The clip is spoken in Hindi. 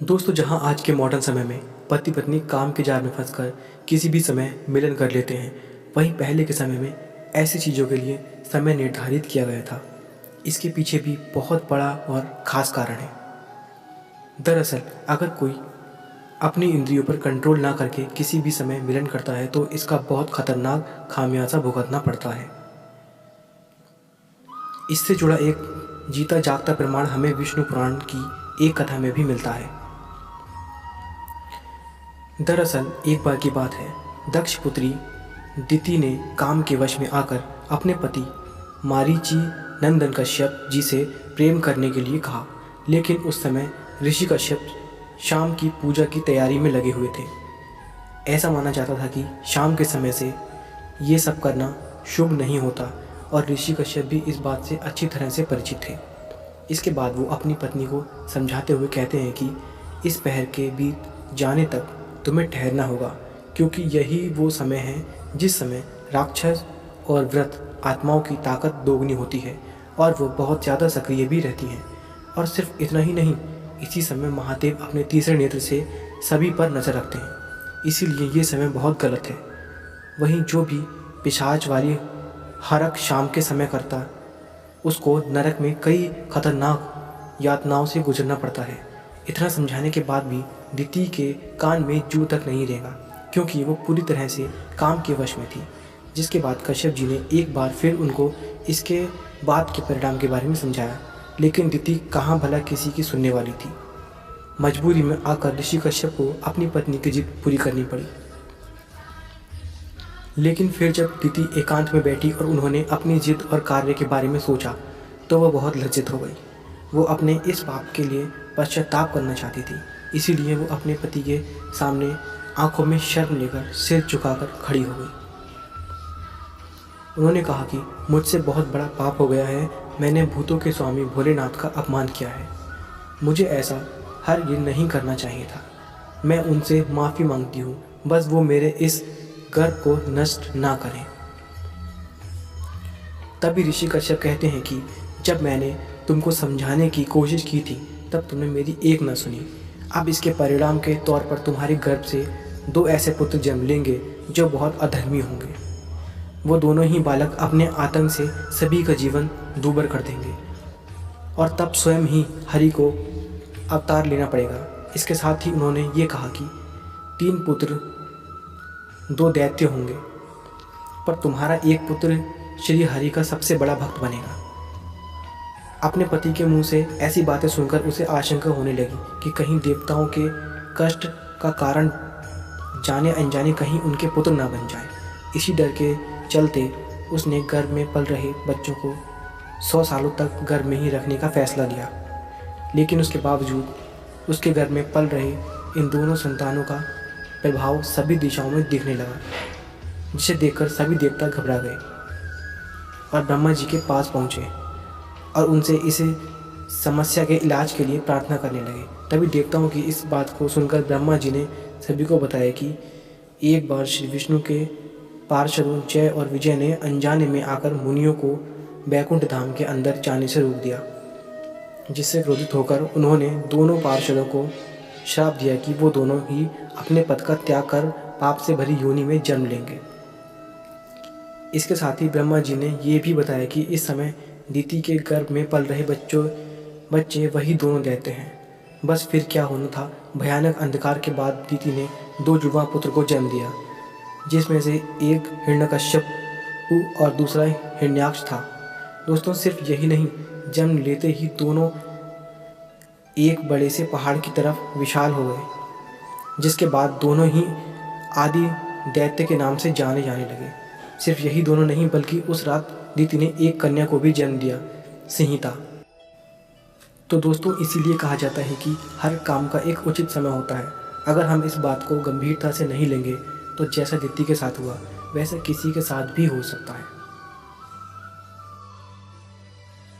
दोस्तों, जहां आज के मॉडर्न समय में पति पत्नी काम के जाल में फंसकर किसी भी समय मिलन कर लेते हैं, वहीं पहले के समय में ऐसी चीज़ों के लिए समय निर्धारित किया गया था। इसके पीछे भी बहुत बड़ा और ख़ास कारण है। दरअसल अगर कोई अपनी इंद्रियों पर कंट्रोल ना करके किसी भी समय मिलन करता है तो इसका बहुत खतरनाक खामियाजा भुगतना पड़ता है। इससे जुड़ा एक जीता जागता प्रमाण हमें विष्णु पुराण की एक कथा में भी मिलता है। दरअसल एक बार की बात है, दक्ष पुत्री दिति ने काम के वश में आकर अपने पति मारीची नंदन कश्यप जी से प्रेम करने के लिए कहा, लेकिन उस समय ऋषि कश्यप शाम की पूजा की तैयारी में लगे हुए थे। ऐसा माना जाता था कि शाम के समय से ये सब करना शुभ नहीं होता और ऋषि कश्यप भी इस बात से अच्छी तरह से परिचित थे। इसके बाद वो अपनी पत्नी को समझाते हुए कहते हैं कि इस पहर के बीत जाने तक तुम्हें ठहरना होगा, क्योंकि यही वो समय है जिस समय राक्षस और व्रत आत्माओं की ताकत दोगुनी होती है और वो बहुत ज़्यादा सक्रिय भी रहती हैं। और सिर्फ इतना ही नहीं, इसी समय महादेव अपने तीसरे नेत्र से सभी पर नज़र रखते हैं, इसीलिए ये समय बहुत गलत है। वहीं जो भी पिशाच वाली हरक शाम के समय करता, उसको नरक में कई खतरनाक यातनाओं से गुजरना पड़ता है। इतना समझाने के बाद भी दिति के कान में जू तक नहीं रहेगा, क्योंकि वो पूरी तरह से काम के वश में थी। जिसके बाद कश्यप जी ने एक बार फिर उनको इसके बाद के परिणाम के बारे में समझाया, लेकिन दिति कहाँ भला किसी की सुनने वाली थी। मजबूरी में आकर ऋषि कश्यप को अपनी पत्नी की जिद पूरी करनी पड़ी। लेकिन फिर जब दिति एकांत में बैठी और उन्होंने अपनी जिद और कार्य के बारे में सोचा तो वह बहुत लज्जित हो गई। वो अपने इस पाप के लिए पश्चाताप करना चाहती थी, इसीलिए वो अपने पति के सामने आंखों में शर्म लेकर सिर झुकाकर खड़ी हो गई। उन्होंने कहा कि मुझसे बहुत बड़ा पाप हो गया है, मैंने भूतों के स्वामी भोलेनाथ का अपमान किया है। मुझे ऐसा हर दिन नहीं करना चाहिए था। मैं उनसे माफ़ी मांगती हूँ, बस वो मेरे इस गर्व को नष्ट ना करें। तभी ऋषि कश्यप कहते हैं कि जब मैंने तुमको समझाने की कोशिश की थी तब तुमने मेरी एक न सुनी। अब इसके परिणाम के तौर पर तुम्हारे गर्भ से 2 ऐसे पुत्र जन्म लेंगे जो बहुत अधर्मी होंगे। वो दोनों ही बालक अपने आतंक से सभी का जीवन दूभर कर देंगे और तब स्वयं ही हरि को अवतार लेना पड़ेगा। इसके साथ ही उन्होंने ये कहा कि 3 पुत्र 2 दैत्य होंगे, पर तुम्हारा एक पुत्र श्री हरि का सबसे बड़ा भक्त बनेगा। अपने पति के मुंह से ऐसी बातें सुनकर उसे आशंका होने लगी कि कहीं देवताओं के कष्ट का कारण जाने अनजाने कहीं उनके पुत्र ना बन जाए। इसी डर के चलते उसने गर्भ में पल रहे बच्चों को 100 सालों तक गर्भ में ही रखने का फैसला लिया। लेकिन उसके बावजूद उसके गर्भ में पल रहे इन दोनों संतानों का प्रभाव सभी दिशाओं में दिखने लगा, जिसे देखकर सभी देवता घबरा गए और ब्रह्मा जी के पास पहुँचे और उनसे इस समस्या के इलाज के लिए प्रार्थना करने लगे। तभी देवताओं की इस बात को सुनकर ब्रह्मा जी ने सभी को बताया कि एक बार श्री विष्णु के पार्षदों जय और विजय ने अनजाने में आकर मुनियों को बैकुंठ धाम के अंदर जाने से रोक दिया, जिससे क्रोधित होकर उन्होंने दोनों पार्षदों को श्राप दिया कि वो दोनों ही अपने पद का त्याग कर पाप से भरी योनि में जन्म लेंगे। इसके साथ ही ब्रह्मा जी ने ये भी बताया कि इस समय दिति के गर्भ में पल रहे बच्चे वही दोनों दैत्य हैं। बस फिर क्या होना था, भयानक अंधकार के बाद दिति ने 2 जुड़वा पुत्र को जन्म दिया, जिसमें से एक हिरण्यकश्यप और दूसरा हिरण्याक्ष था। दोस्तों, सिर्फ यही नहीं, जन्म लेते ही दोनों एक बड़े से पहाड़ की तरफ विशाल हो गए, जिसके बाद दोनों ही आदि दैत्य के नाम से जाने लगे। सिर्फ यही दोनों नहीं, बल्कि उस रात दिति ने एक कन्या को भी जन्म दिया, संहिता। तो दोस्तों, इसीलिए कहा जाता है कि हर काम का एक उचित समय होता है। अगर हम इस बात को गंभीरता से नहीं लेंगे तो जैसा दिति के साथ हुआ वैसा किसी के साथ भी हो सकता है।